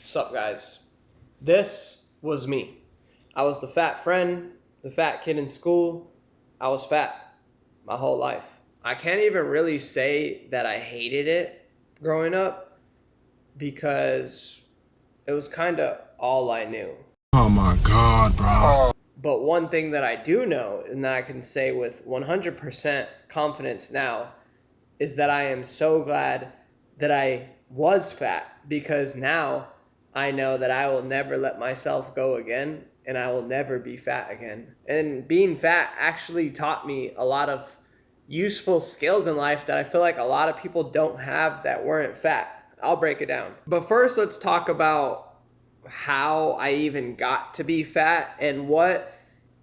What's up, guys? This was me. I was the fat friend, the fat kid in school. I was fat my whole life. I can't even really say that I hated it growing up because it was kind of all I knew. Oh my God, bro. But one thing that I do know, and that I can say with 100% confidence now, is that I am so glad that I was fat, because now I know that I will never let myself go again and I will never be fat again. And being fat actually taught me a lot of useful skills in life that I feel like a lot of people don't have that weren't fat. I'll break it down. But first, let's talk about how I even got to be fat and what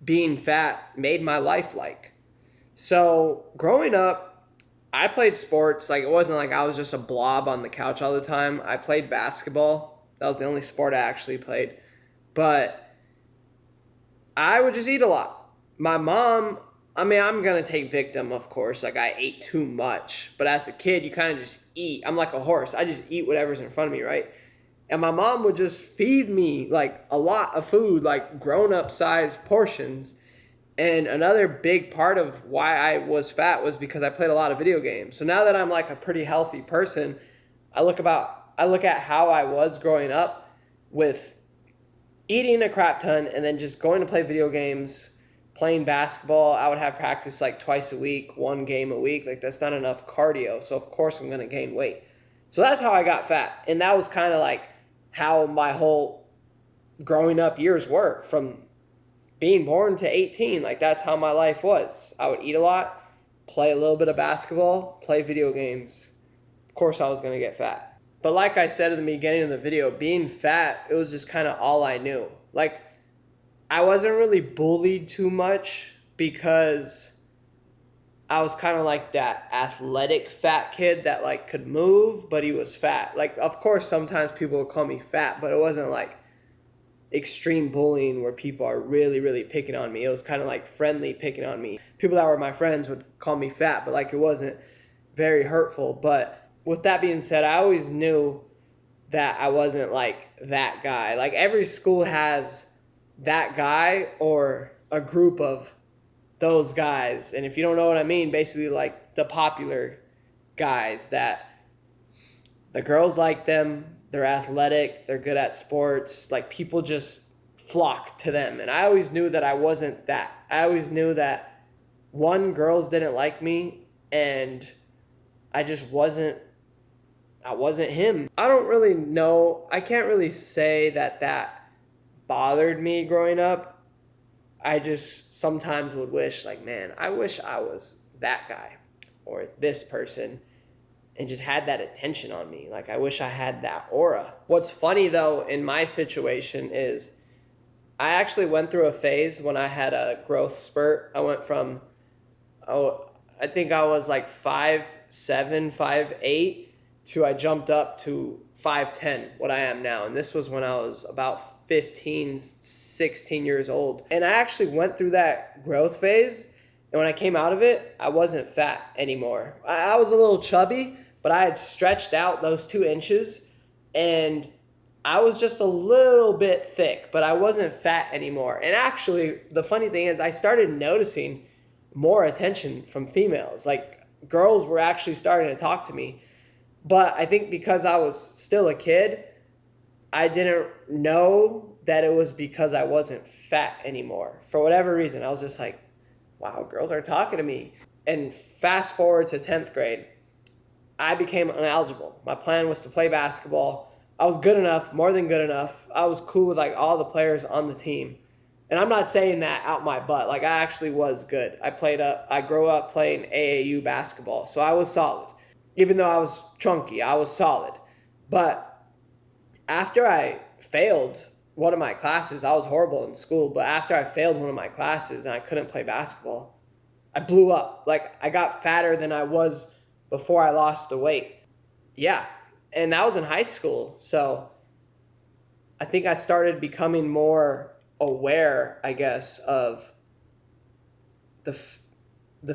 being fat made my life like. So, growing up, I played sports. Like, it wasn't like I was just a blob on the couch all the time. I played basketball. That was the only sport I actually played. But I would just eat a lot. My mom, I'm going to take victim, of course. Like, I ate too much. But as a kid, you kind of just eat. I'm like a horse. I just eat whatever's in front of me, right? And my mom would just feed me, like, a lot of food, like grown-up size portions. And another big part of why I was fat was because I played a lot of video games. So now that I'm like a pretty healthy person, I look at how I was growing up with eating a crap ton and then just going to play video games, playing basketball. I would have practice like twice a week, one game a week. Like, that's not enough cardio. So of course I'm going to gain weight. So that's how I got fat. And that was kind of like how my whole growing up years were, from being born to 18. Like, that's how my life was. I would eat a lot, play a little bit of basketball, play video games. Of course I was going to get fat. But like I said in the beginning of the video, being fat, it was just kind of all I knew. Like, I wasn't really bullied too much because I was kind of like that athletic fat kid that like could move, but he was fat. Like, of course, sometimes people would call me fat, but it wasn't like extreme bullying where people are really, really picking on me. It was kind of like friendly picking on me. People that were my friends would call me fat, but like, it wasn't very hurtful. But with that being said, I always knew that I wasn't like that guy. Like, every school has that guy or a group of those guys. And if you don't know what I mean, basically like the popular guys that the girls like them, they're athletic, they're good at sports, like people just flock to them. And I always knew that I wasn't that. I always knew that, one, girls didn't like me, and I just wasn't him. I don't really know. I can't really say that bothered me growing up. I just sometimes would wish, like, man, I wish I was that guy or this person and just had that attention on me. Like, I wish I had that aura. What's funny, though, in my situation is I actually went through a phase when I had a growth spurt. I went from, I think I was like 5'7", 5'8", to I jumped up to 5'10", what I am now. And this was when I was about 15, 16 years old. And I actually went through that growth phase. And when I came out of it, I wasn't fat anymore. I was a little chubby, but I had stretched out those 2 inches. And I was just a little bit thick, but I wasn't fat anymore. And actually, the funny thing is, I started noticing more attention from females. Like, girls were actually starting to talk to me. But I think because I was still a kid, I didn't know that it was because I wasn't fat anymore. For whatever reason, I was just like, wow, girls are talking to me. And fast forward to 10th grade, I became ineligible. My plan was to play basketball. I was good enough, more than good enough. I was cool with like all the players on the team. And I'm not saying that out my butt. Like, I actually was good. I grew up playing AAU basketball, so I was solid. Even though I was chunky, I was solid. But after I failed one of my classes, I was horrible in school, but after I failed one of my classes and I couldn't play basketball, I blew up. Like, I got fatter than I was before I lost the weight. Yeah. And that was in high school. So I think I started becoming more aware, I guess, of the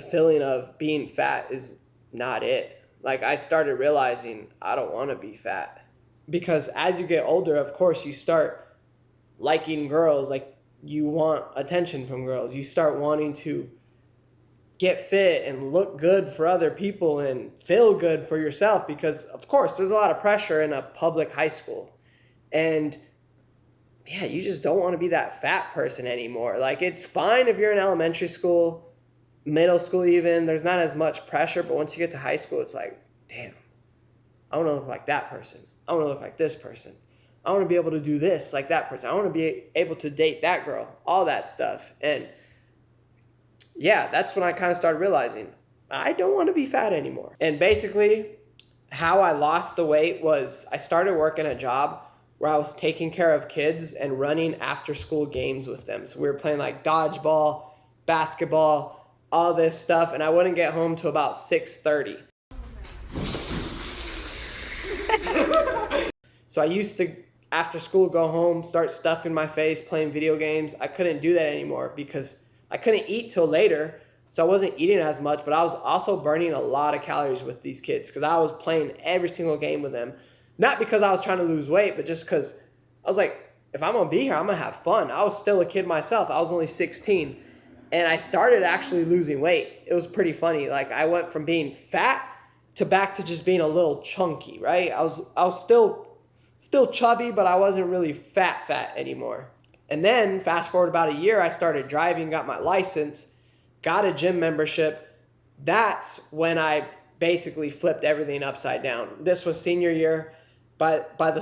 feeling of being fat is not it. Like, I started realizing I don't want to be fat. because as you get older, of course, you start liking girls. Like, you want attention from girls. You start wanting to get fit and look good for other people and feel good for yourself, because of course there's a lot of pressure in a public high school. And yeah, you just don't want to be that fat person anymore. Like, it's fine if you're in elementary school, middle school even, there's not as much pressure, but once you get to high school, it's like, damn, I want to look like that person. I want to look like this person. I want to be able to do this like that person. I want to be able to date that girl, all that stuff. And yeah, that's when I kind of started realizing I don't want to be fat anymore. And basically, how I lost the weight was I started working a job where I was taking care of kids and running after school games with them. So we were playing like dodgeball, basketball, all this stuff, and I wouldn't get home till about 6:30. So I used to, after school, go home, start stuffing my face, playing video games. I couldn't do that anymore because I couldn't eat till later, so I wasn't eating as much, but I was also burning a lot of calories with these kids because I was playing every single game with them. Not because I was trying to lose weight, but just because I was like, if I'm going to be here, I'm going to have fun. I was still a kid myself. I was only 16, and I started actually losing weight. It was pretty funny. Like, I went from being fat to back to just being a little chunky, right? I was still chubby, but I wasn't really fat anymore. And then fast forward about a year, I started driving, got my license, got a gym membership. That's when I basically flipped everything upside down. This was senior year. But from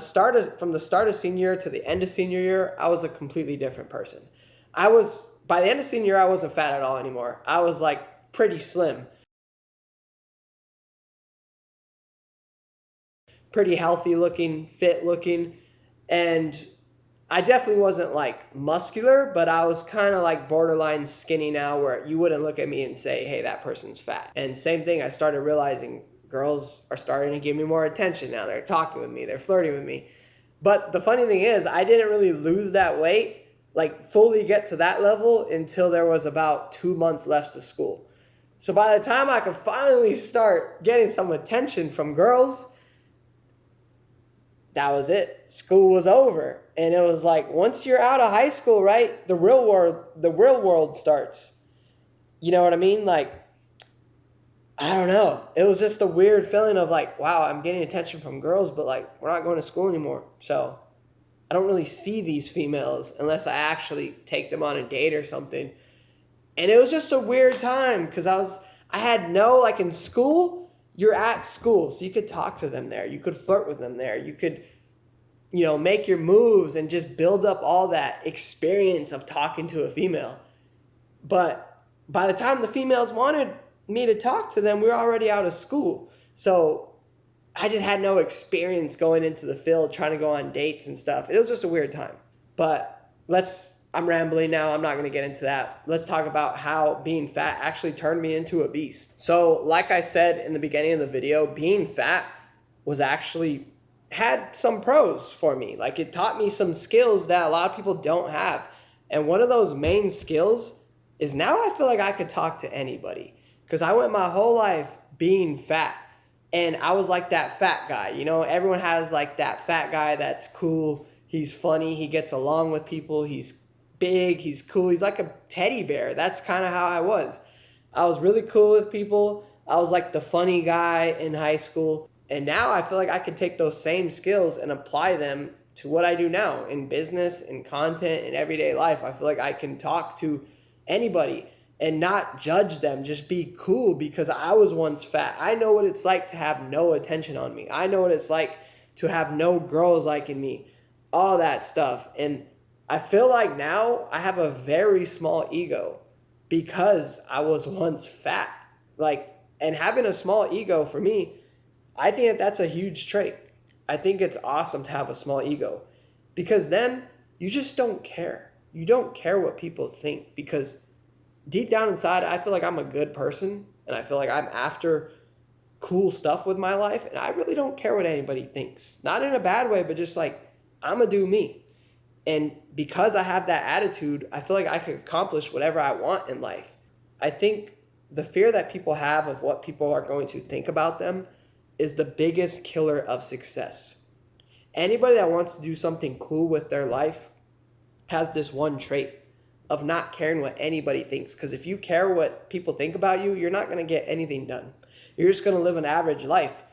the start of senior year to the end of senior year, I was a completely different person. By the end of senior year, I wasn't fat at all anymore. I was like pretty slim, pretty healthy looking, fit looking. And I definitely wasn't like muscular, but I was kind of like borderline skinny now, where you wouldn't look at me and say, hey, that person's fat. And same thing, I started realizing girls are starting to give me more attention now. They're talking with me, they're flirting with me. But the funny thing is, I didn't really lose that weight, like fully get to that level, until there was about 2 months left of school. So by the time I could finally start getting some attention from girls, that was it. School was over. And it was like, once you're out of high school, right, the real world starts. You know what I mean? Like, I don't know. It was just a weird feeling of like, wow, I'm getting attention from girls, but like, we're not going to school anymore. So I don't really see these females unless I actually take them on a date or something. And it was just a weird time because I had like in school, you're at school, so you could talk to them there. You could flirt with them there. You could, make your moves and just build up all that experience of talking to a female. But by the time the females wanted me to talk to them, we were already out of school. So I just had no experience going into the field, trying to go on dates and stuff. It was just a weird time. But I'm rambling now. I'm not going to get into that. Let's talk about how being fat actually turned me into a beast. So like I said in the beginning of the video, being fat had some pros for me. Like, it taught me some skills that a lot of people don't have. And one of those main skills is now I feel like I could talk to anybody. Because I went my whole life being fat. And I was like that fat guy. Everyone has like that fat guy that's cool. He's funny. He gets along with people. He's big. He's cool. He's like a teddy bear. That's kind of how I was. I was really cool with people. I was like the funny guy in high school. And now I feel like I could take those same skills and apply them to what I do now in business, in content, in everyday life. I feel like I can talk to anybody and not judge them, just be cool, because I was once fat. I know what it's like to have no attention on me. I know what it's like to have no girls liking me, all that stuff. And I feel like now I have a very small ego because I was once fat. And having a small ego for me, I think that's a huge trait. I think it's awesome to have a small ego, because then you just don't care. You don't care what people think, because deep down inside, I feel like I'm a good person, and I feel like I'm after cool stuff with my life, and I really don't care what anybody thinks. Not in a bad way, but just like, I'm gonna do me. And because I have that attitude, I feel like I can accomplish whatever I want in life. I think the fear that people have of what people are going to think about them is the biggest killer of success. Anybody that wants to do something cool with their life has this one trait of not caring what anybody thinks. Because if you care what people think about you, you're not going to get anything done. You're just going to live an average life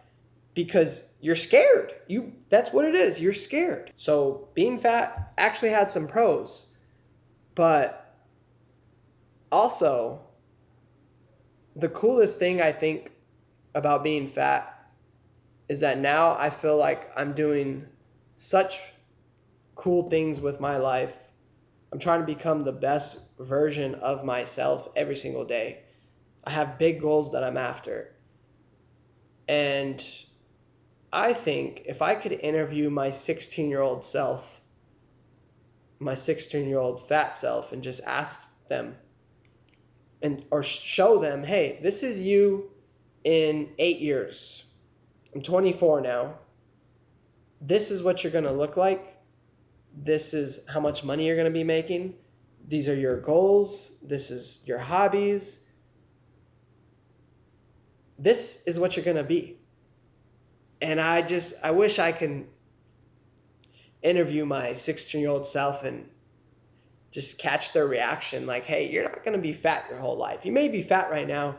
because you're scared. That's what it is. You're scared. So being fat actually had some pros. But also, the coolest thing I think about being fat is that now I feel like I'm doing such cool things with my life. I'm trying to become the best version of myself every single day. I have big goals that I'm after. And I think if I could interview my 16-year-old self, my 16-year-old fat self, and just ask them or show them, hey, this is you in 8 years. I'm 24 now. This is what you're going to look like. This is how much money you're going to be making. These are your goals. This is your hobbies. This is what you're going to be. And I wish I can interview my 16-year-old self and just catch their reaction. Like, hey, you're not going to be fat your whole life. You may be fat right now.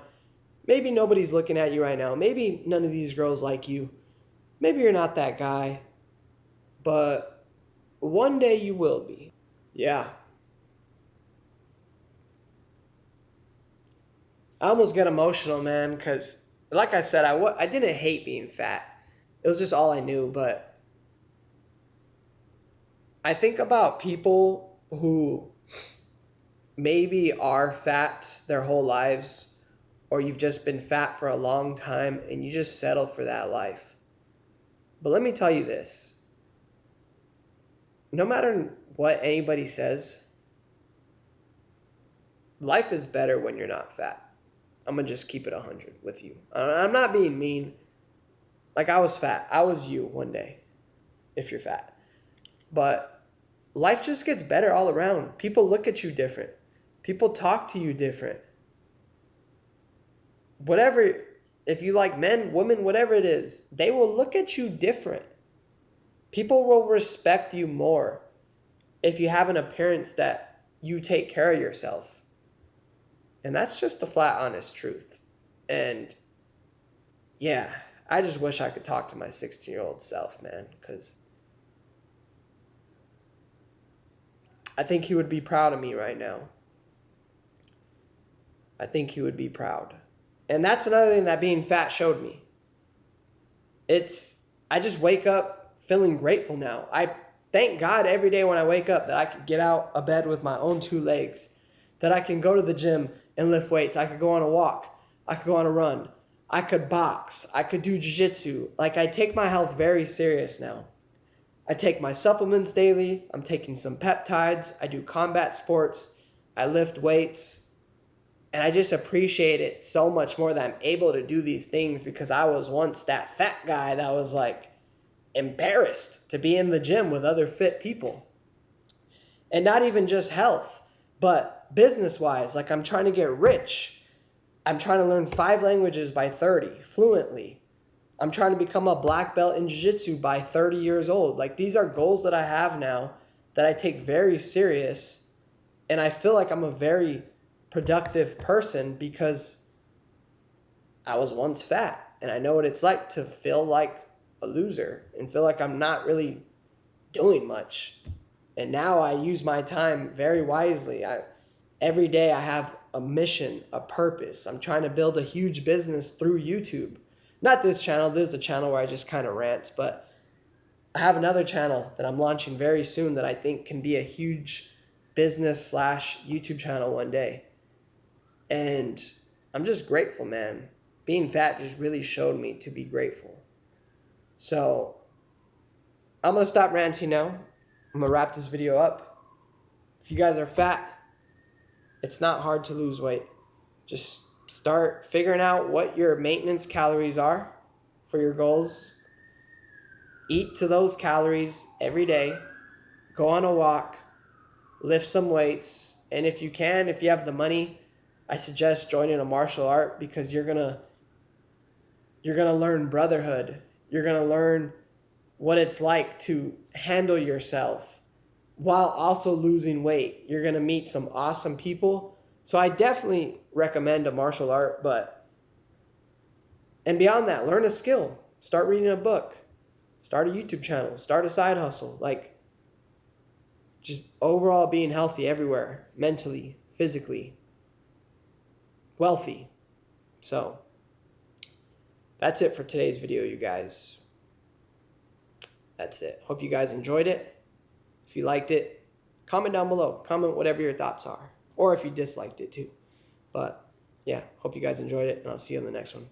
Maybe nobody's looking at you right now. Maybe none of these girls like you. Maybe you're not that guy. But one day you will be. Yeah. I almost get emotional, man, because like I said, I didn't hate being fat. It was just all I knew. But I think about people who maybe are fat their whole lives, or you've just been fat for a long time and you just settle for that life. But let me tell you this. No matter what anybody says, life is better when you're not fat. I'm going to just keep it 100 with you. I'm not being mean. Like, I was fat. I was you one day, if you're fat. But life just gets better all around. People look at you different. People talk to you different. Whatever, if you like men, women, whatever it is, they will look at you different. People will respect you more if you have an appearance that you take care of yourself. And that's just the flat, honest truth. And yeah, I just wish I could talk to my 16-year-old self, man, because I think he would be proud of me right now. I think he would be proud. And that's another thing that being fat showed me. I just wake up feeling grateful now. I thank God every day when I wake up that I could get out of bed with my own 2 legs, that I can go to the gym and lift weights. I could go on a walk. I could go on a run. I could box. I could do jiu-jitsu. Like, I take my health very serious now. I take my supplements daily. I'm taking some peptides. I do combat sports. I lift weights. And I just appreciate it so much more that I'm able to do these things, because I was once that fat guy that was like embarrassed to be in the gym with other fit people. And not even just health, but business-wise. Like, I'm trying to get rich. I'm trying to learn 5 languages by 30 fluently. I'm trying to become a black belt in jiu-jitsu by 30 years old. Like, these are goals that I have now that I take very serious. And I feel like I'm a very productive person because I was once fat. And I know what it's like to feel like a loser and feel like I'm not really doing much. And now I use my time very wisely. Every day I have a mission, a purpose. I'm trying to build a huge business through YouTube. Not this channel. This is a channel where I just kind of rant. But I have another channel that I'm launching very soon that I think can be a huge business / YouTube channel one day. And I'm just grateful, man. Being fat just really showed me to be grateful. So I'm going to stop ranting now. I'm going to wrap this video up. If you guys are fat, it's not hard to lose weight. Just start figuring out what your maintenance calories are for your goals. Eat to those calories every day. Go on a walk. Lift some weights. And if you can, if you have the money, I suggest joining a martial art, because you're gonna learn brotherhood. You're gonna learn what it's like to handle yourself while also losing weight. You're going to meet some awesome people. So I definitely recommend a martial art, and beyond that, learn a skill. Start reading a book. Start a YouTube channel. Start a side hustle. Like, just overall being healthy everywhere, mentally, physically, wealthy. So that's it for today's video, you guys. That's it. Hope you guys enjoyed it. If you liked it, comment down below. Comment whatever your thoughts are. Or if you disliked it too. But yeah, hope you guys enjoyed it, and I'll see you on the next one.